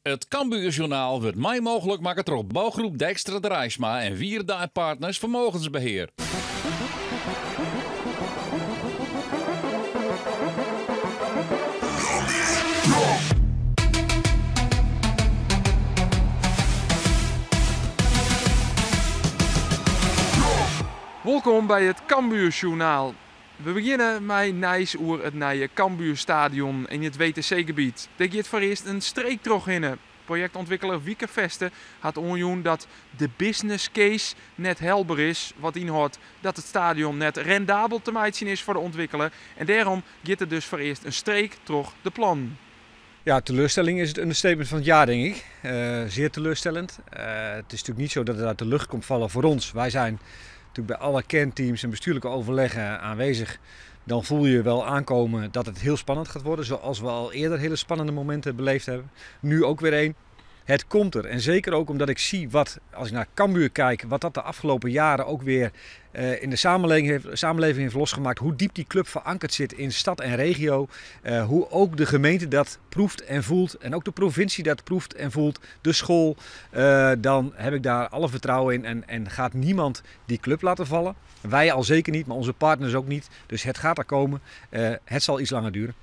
Het Cambuurjournaal wordt mij mogelijk maken door bouwgroep Dijkstra Drijsma en Wierdaai Partners Vermogensbeheer. Welkom bij het Cambuurjournaal. We beginnen met Nijs oer het nieuwe Cambuurstadion in het WTC-gebied. Daar gaat voor eerst een streek terug in. Projectontwikkelaar Wieke Veste had onjoen dat de business case net helder is, wat inhoudt dat het stadion net rendabel te maken is voor de ontwikkelaar. En daarom gaat er dus voor eerst een streek terug de plan. Ja, teleurstelling is het understatement van het jaar, denk ik. Zeer teleurstellend. Het is natuurlijk niet zo dat het uit de lucht komt vallen voor ons. Wij zijn natuurlijk bij alle kernteams en bestuurlijke overleggen aanwezig. Dan voel je wel aankomen dat het heel spannend gaat worden. Zoals we al eerder hele spannende momenten beleefd hebben. Nu ook weer één. Het komt er. En zeker ook omdat ik zie wat, als ik naar Cambuur kijk, wat dat de afgelopen jaren ook weer in de samenleving heeft losgemaakt. Hoe diep die club verankerd zit in stad en regio. Hoe ook de gemeente dat proeft en voelt. En ook de provincie dat proeft en voelt. De school. Dan heb ik daar alle vertrouwen in. En gaat niemand die club laten vallen. Wij al zeker niet, maar onze partners ook niet. Dus het gaat er komen. Het zal iets langer duren.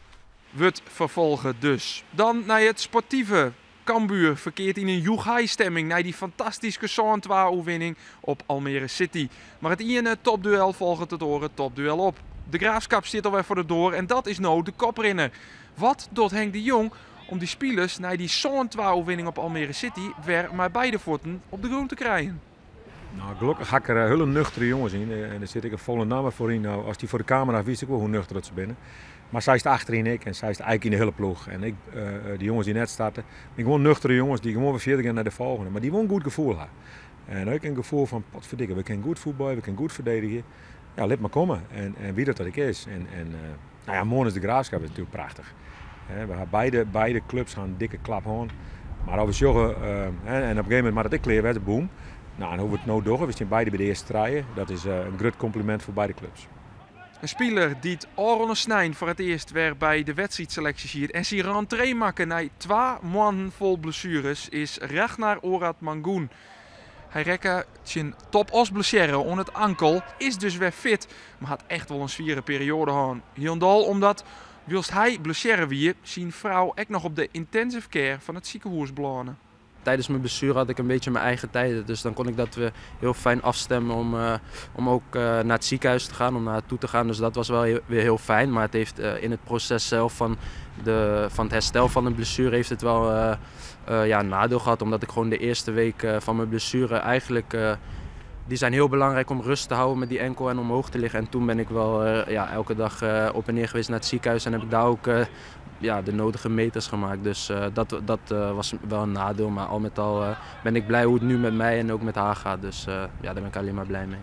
We vervolgen dus. Dan naar het sportieve. Cambuur verkeert in een joeg-high-stemming na die fantastische 2-2-overwinning op Almere City. Maar het ene topduel volgt het andere topduel op. De Graafschap zit alweer voor de door en dat is nou de koprenner. Wat doet Henk de Jong om die spelers na die 2-2-overwinning op Almere City weer met beide voeten op de grond te krijgen? Nou, gelukkig ga ik er hele nuchtere jongens in. En daar zit ik een volle naam voor in. Nou, als die voor de camera wist ik wel hoe nuchter het ze binnen. Maar zij is achterin ik en zij is eigenlijk in de hele ploeg. En ik, die jongens die net starten, ik gewoon nuchtere jongens die gewoon weer verder gaan naar de volgende. Maar die gewoon goed gevoel hebben. En ook een gevoel van, potverdikke, we kunnen goed voetballen, we kunnen goed verdedigen. Ja, laat maar komen. En wie dat ik is. Nou ja, morgen is de Graafschap is natuurlijk prachtig. We hebben beide clubs gaan een dikke klap houden. Maar als we zeggen, en op een gegeven moment maar dat ik leer werd, boom. Nou, en hoe we het nou doen, we zijn beide bij de eerste strijen. Dat is een groot compliment voor beide clubs. Een speler die het Aron Snijn voor het eerst weer bij de wedstrijdselectie ziet en zijn rentree maken na 2 maanden vol blessures is Ragnar Orad Mangoen. Hij rekke zijn top-os-blessure on het ankel, is dus weer fit, maar had echt wel een zwiere periode gehad. Hiondal omdat, wilst hij blessure wie, zijn vrouw ook nog op de intensive care van het ziekenhuis beland. Tijdens mijn blessure had ik een beetje mijn eigen tijden, dus dan kon ik dat weer heel fijn afstemmen om ook naar het ziekenhuis te gaan, om naartoe te gaan. Dus dat was wel weer heel fijn, maar het heeft in het proces zelf van het herstel van een blessure heeft het wel een nadeel gehad. Omdat ik gewoon de eerste week van mijn blessure eigenlijk, die zijn heel belangrijk om rust te houden met die enkel en omhoog te liggen. En toen ben ik wel elke dag op en neer geweest naar het ziekenhuis en heb ik daar ook de nodige meters gemaakt. Dus dat was wel een nadeel. Maar al met al ben ik blij hoe het nu met mij en ook met haar gaat. Dus daar ben ik alleen maar blij mee.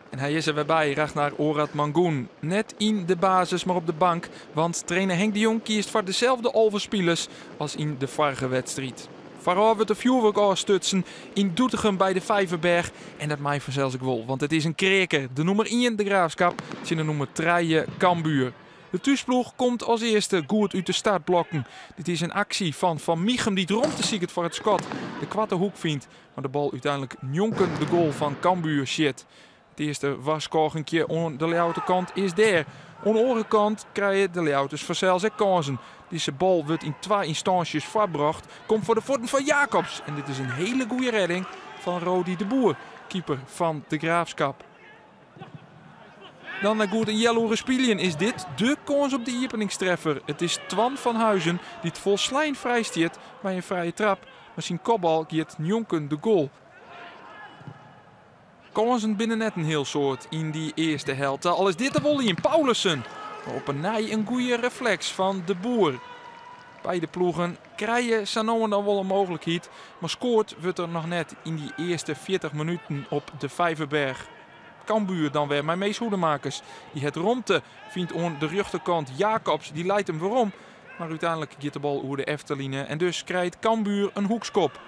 En hij is er weer bij, Ragnar Orad Mangoen. Net in de basis, maar op de bank. Want trainer Henk de Jong kiest voor dezelfde overspelers als in de vorige wedstrijd. Vooral wordt de vuurwerk afstutsen in Doetinchem bij de Vijverberg. En dat mij vanzelfs ik wel, want het is een kreker. De nummer 1 de Graafschap, in de nummer 3 Cambuur. De thuisploeg komt als eerste goed uit de startblokken. Dit is een actie van Michem die het rond te zieken voor het schot. De kwarte hoek vindt, maar de bal uiteindelijk njonken de goal van Cambuur shit. Het eerste waskogentje aan de Leeuwardenkant is daar. Aan de andere kant krijgen de Leeuwarders vanzelfs ook kansen. Deze bal wordt in 2 instanties verbracht. Komt voor de voeten van Jacobs. En dit is een hele goede redding van Rodi de Boer, keeper van de Graafschap. Dan naar goed en Jelloere Spielien is dit de kans op de openingstreffer. Het is Twan van Huizen die het vol slijn vrijsteert bij een vrije trap. Maar zijn kopbal geeft Njonken de goal. Kansen binnen net een heel soort in die eerste helft. Al is dit de volley in Paulussen. Maar op een goede reflex van de Boer. Beide ploegen krijgen Sanoen dan wel een mogelijkheid. Maar scoort wordt er nog net in die eerste 40 minuten op de Vijverberg. Cambuur dan weer mijn meest hoedemakers. Die het rondte vindt aan de rechterkant Jacobs. Die leidt hem weer om. Maar uiteindelijk gaat de bal over de Efteline. En dus krijgt Cambuur een hoekskop.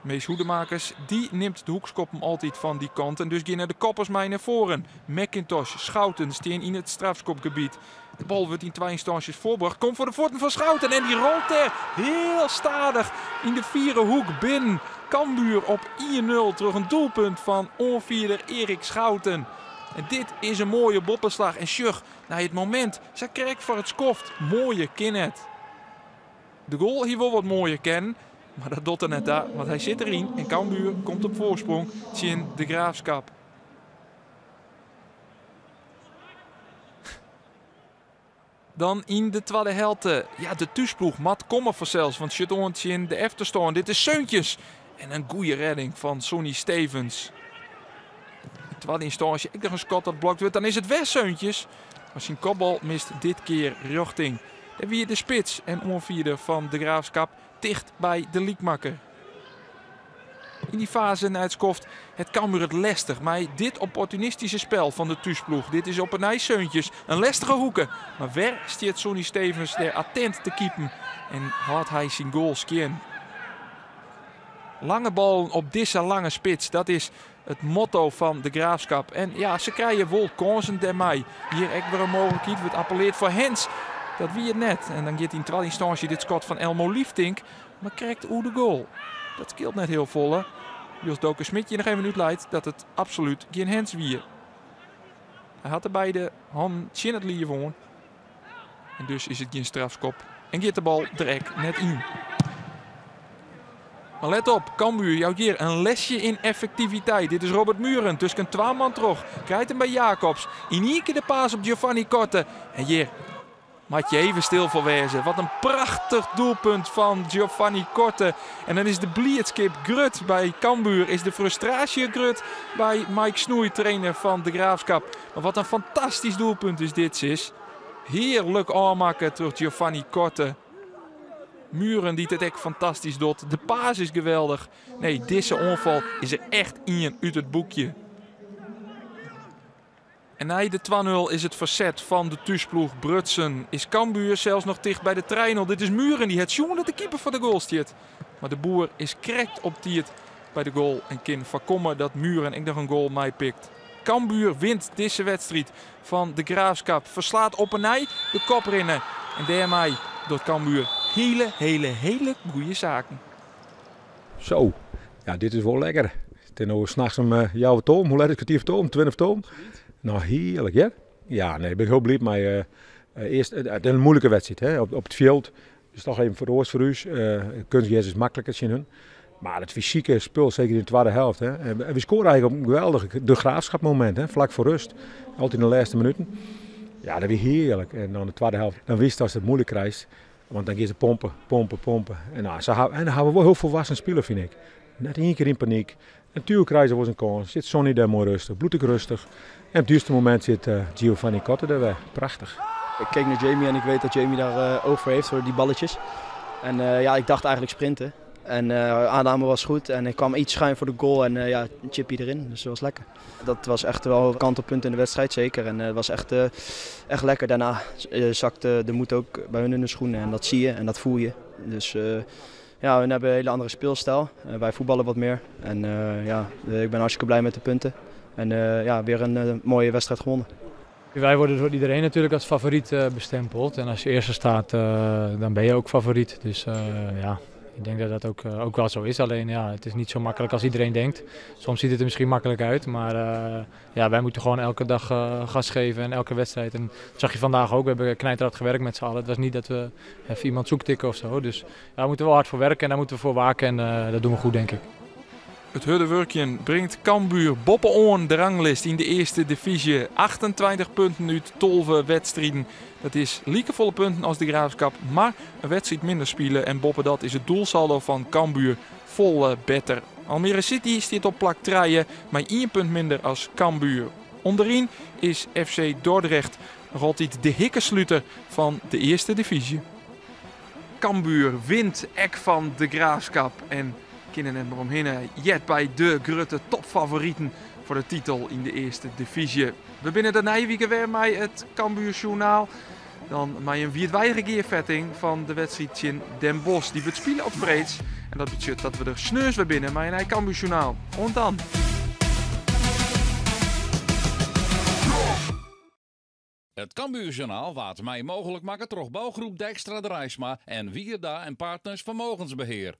Mees Hoedemakers die neemt de hoekskop hem altijd van die kant. En dus gaan de koppers mij naar voren. McIntosh, Schouten staan in het strafschopgebied. De bal wordt in 2 instanties voorbracht. Komt voor de voeten van Schouten en die rolt er heel stadig in de vierde hoek binnen. Cambuur op 1-0 terug een doelpunt van onvierder Erik Schouten. En dit is een mooie boppenslag. En Sjug, naar het moment, ze krijgt voor het skoft. Mooie kinnet. De goal hier wil wat mooier kennen. Maar dat doet er net daar, want hij zit erin. En Cambuur komt op voorsprong. Tjen de Graafschap. Dan in de tweede helte. Ja, de thuisploeg. Matt Kommer voor zelfs. Want zit ontje in de efterstoorn. Dit is Seuntjes. En een goede redding van Sonny Stevens. Tweede instantie. Ik dacht een Scott dat blokt wordt. Dan is het weer Seuntjes. Maar zijn kopbal mist dit keer richting. En wie de spits en onvierder van de Graafschap dicht bij de liekmakker. In die fase na het skoft het Cambuur het lastig. Maar dit opportunistische spel van de thuisploeg. Dit is op een ijsseuntjes. Een lastige hoeken. Maar waar stiert Sonny Stevens er attent te keepen. En had hij zijn goal skien. Lange bal op deze lange spits. Dat is het motto van de Graafschap. En ja, ze krijgen wel kansen daarmee. Hier echt weer een mogelijkheid. Wordt appelleerd voor Hens. Dat wie het net. En dan gaat in tweede instantie dit schot van Elmo Liefdink. Maar krijgt hoe de goal. Dat scheelt net heel vol. Jos Doken Smit je nog even uitleidt dat het absoluut geen Hens wie. Hij had er beide handen in het lier voor. En dus is het geen strafskop. En gaat de bal direct net in. Maar let op, Cambuur jouw hier een lesje in effectiviteit. Dit is Robert Muren, tussen 2 man terug. Krijgt hem bij Jacobs. In één keer de paas op Giovanni Korte. En hier maak je even stil voor wezen. Wat een prachtig doelpunt van Giovanni Korte. En dan is de blijdschap grut bij Cambuur. Is de frustratie grut bij Mike Snoei, trainer van de Graafschap. Maar wat een fantastisch doelpunt is dit, sis. Heerlijk aanmaken terug Giovanni Korte. Muren die het echt fantastisch doet. De paas is geweldig. Nee, deze onval is er echt in uit het boekje. En na de 2-0 is het verzet van de thuisploeg Brutsen. Is Cambuur zelfs nog dicht bij de 3-0. Dit is Muren die het jongen de keeper voor de goal stiert. Maar de boer is correct op tiert bij de goal. En kan voorkomen dat Muren ik nog een goal meepikt. Cambuur wint deze wedstrijd van de Graafschap. Verslaat op een nij de koprinnen. En daarmee doet Cambuur hele goede zaken. Zo, ja, dit is wel lekker. Het is nou 's nachts om jouw toom. Hoe laat is het? Kwartier voor toom? 20 voor toom? Nou, heerlijk, ja? Ja, nee, ik ben heel blij. Maar eerst, het is een moeilijke wedstrijd, hè? Op het veld. Dus toch even voor de oors voor u. Kunstgers is makkelijker zien hun. Maar het fysieke spul, zeker in de tweede helft. Hè? En we scoren eigenlijk op een geweldig de Graafschap moment, hè? Vlak voor rust. Altijd in de laatste minuten. Ja, dat is heerlijk. En dan de tweede helft. Dan wist als het moeilijk krijgt. Want dan gaan ze pompen. En, nou, en dan hebben we wel heel volwassen spelen, vind ik. Net 1 keer in paniek. En natuurlijk krijgen ze wel eens een kans. Zit Sonny daar mooi rustig, bloedig rustig. En op het juiste moment zit Giovanni Korte er weer. Prachtig. Ik keek naar Jamie en ik weet dat Jamie daar over heeft voor die balletjes. En ja, ik dacht eigenlijk sprinten. En aanname was goed en ik kwam iets schuin voor de goal en ja, een chipje erin. Dus dat was lekker. Dat was echt wel een kantelpunt in de wedstrijd, zeker. En het was echt lekker. Daarna zakte de moed ook bij hun in de schoenen en dat zie je en dat voel je. Dus ja, we hebben een hele andere speelstijl. Wij voetballen wat meer. En ja, ik ben hartstikke blij met de punten. En ja, weer een mooie wedstrijd gewonnen. Wij worden door iedereen natuurlijk als favoriet bestempeld. En als je eerste staat, dan ben je ook favoriet. Dus ja, ik denk dat dat ook wel zo is. Alleen ja, het is niet zo makkelijk als iedereen denkt. Soms ziet het er misschien makkelijk uit. Maar ja, wij moeten gewoon elke dag gas geven en elke wedstrijd. En dat zag je vandaag ook. We hebben knijterhard gewerkt met z'n allen. Het was niet dat we even iemand zoektikken of zo. Dus ja, daar moeten we wel hard voor werken en daar moeten we voor waken. En dat doen we goed, denk ik. Het Huddewerkje brengt Cambuur bovenaan de ranglist in de eerste divisie. 28 punten uit 12 wedstrijden. Dat is liekevolle punten als de Graafschap, maar een wedstrijd minder spelen. En boven dat is het doelsaldo van Cambuur vol beter. Almere City staat op plak 3, maar 1 punt minder als Cambuur. Onderin is FC Dordrecht nog altijd de hikkensluiter van de eerste divisie. Cambuur wint ek van de Graafschap en kunnen het maar omheen. Jet bij de grote topfavorieten voor de titel in de eerste divisie. We binnen de Nijwegen weer met het Cambuur Journaal. Dan maar een wierdwijdige geervetting van de wedstrijd in Den Bosch. Die wordt spelen op Vreeds. En dat betekent dat we er sneus weer binnen, maar een Cambuurjournaal. En dan. Het Cambuurjournaal waard mij mogelijk maken door bouwgroep Dijkstra de Rijsma en Wierda en Partners Vermogensbeheer.